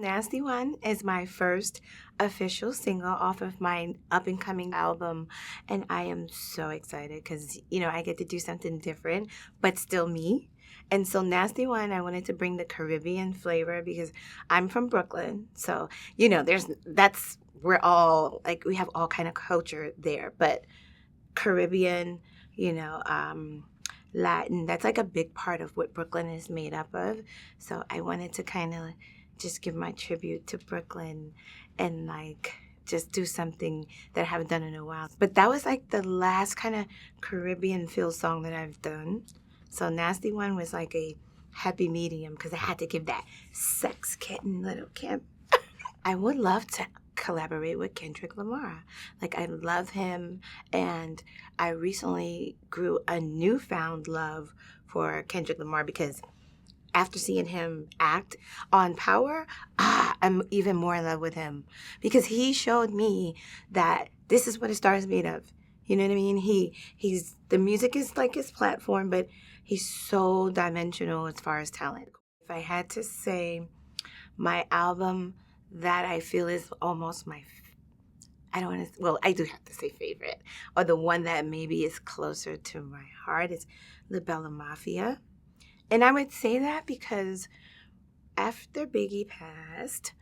Nasty One is my first official single off of my up and coming album. And I am so excited because, I get to do something different, but still me. And so Nasty One, I wanted to bring the Caribbean flavor because I'm from Brooklyn. So, we're all like, we have all kind of culture there, but Caribbean, Latin, that's like a big part of what Brooklyn is made up of. So I wanted to kind of just give my tribute to Brooklyn and like just do something that I haven't done in a while. But that was like the last kind of Caribbean feel song that I've done. So Nasty One was like a happy medium because I had to give that sex kitten Lil Kim. I would love to collaborate with Kendrick Lamar. Like, I love him, and I recently grew a newfound love for Kendrick Lamar because after seeing him act on Power, I'm even more in love with him because he showed me that this is what a star is made of. You know what I mean? He's the music is like his platform, but he's so dimensional as far as talent. If I had to say my album that I feel is almost I do have to say favorite, or the one that maybe is closer to my heart is Mafia. And I would say that because after Biggie passed,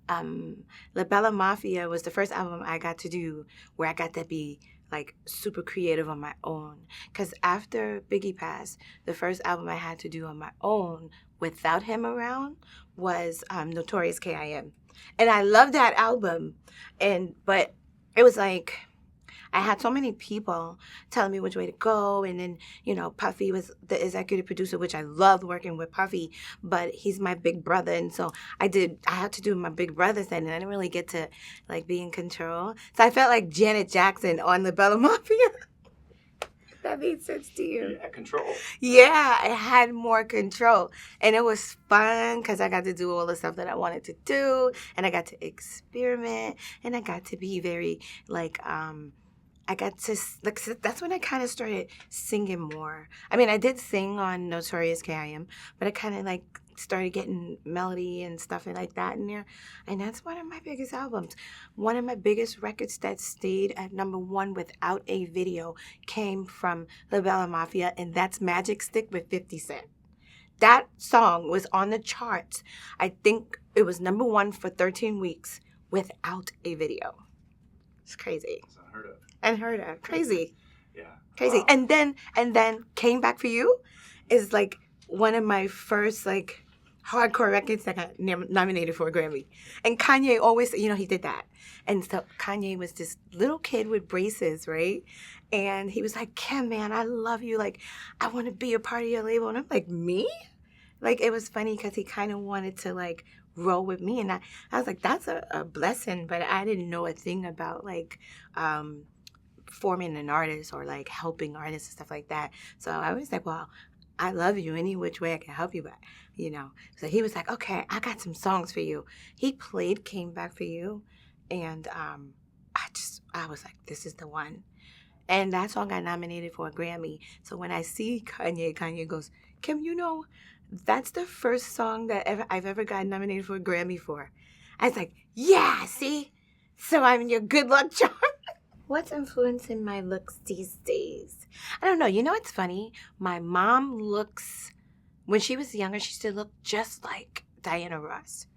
Mafia was the first album I got to do where I got to be like super creative on my own. Because after Biggie passed, the first album I had to do on my own without him around was Notorious K.I.M. And I love that album. But it was like, I had so many people telling me which way to go. And then, Puffy was the executive producer, which I loved working with Puffy, but he's my big brother. And so I had to do my big brother thing, and I didn't really get to like be in control. So I felt like Janet Jackson on the Bella Mafia. That made sense to you. You had control. Yeah, I had more control. And it was fun because I got to do all the stuff that I wanted to do. And I got to experiment. And I got to be very, that's when I kind of started singing more. I mean, I did sing on Notorious K.I.M., but I kind of started getting melody and stuff like that in there. And that's one of my biggest albums. One of my biggest records that stayed at #1 without a video came from La Bella Mafia, and that's Magic Stick with 50 Cent. That song was on the charts. I think it was #1 for 13 weeks without a video. It's crazy. It's unheard of. Unheard of. Crazy. Yeah. Crazy. Wow. And then Came Back for You is like one of my first hardcore records that got nominated for a Grammy. And Kanye always, he did that. And so Kanye was this little kid with braces, right? And he was like, Kim, man, I love you. Like, I want to be a part of your label. And I'm like, me? It was funny because he kind of wanted to roll with me. And I was like, that's a blessing. But I didn't know a thing about forming an artist or helping artists and stuff like that. So I was like, well, I love you any which way I can help you, but So he was like, okay, I got some songs for you. He played Came Back for You, and I was like, this is the one. And that song got nominated for a Grammy. So when I see Kanye goes, Kim, that's the first song that I've ever gotten nominated for a Grammy for. I was like, yeah, see? So I'm your good luck charm. What's influencing my looks these days? I don't know. It's funny? My mom when she was younger, she still looked just like Diana Ross.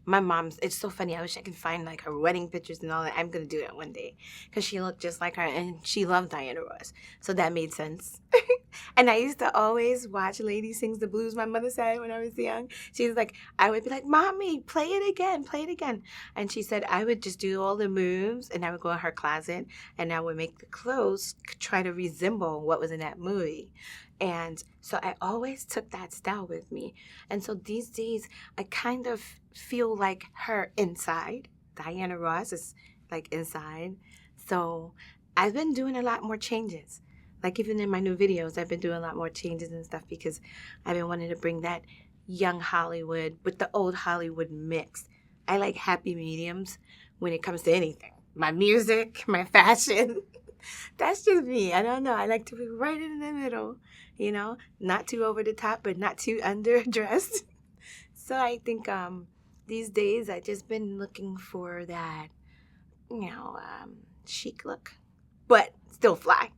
My mom's, it's so funny. I wish I could find her wedding pictures and all that. I'm going to do that one day because she looked just like her and she loved Diana Ross. So that made sense. And I used to always watch Lady Sings the Blues, my mother said when I was young. She was like, I would be like, Mommy, play it again. And she said I would just do all the moves and I would go in her closet and I would make the clothes try to resemble what was in that movie. And so I always took that style with me. And so these days, I kind of feel like her inside. Diana Ross is inside. So I've been doing a lot more changes. Even in my new videos, I've been doing a lot more changes and stuff because I've been wanting to bring that young Hollywood with the old Hollywood mix. I like happy mediums when it comes to anything. My music, my fashion. That's just me. I don't know. I like to be right in the middle, not too over the top, but not too underdressed. So I think these days I just been looking for that, chic look, but still fly.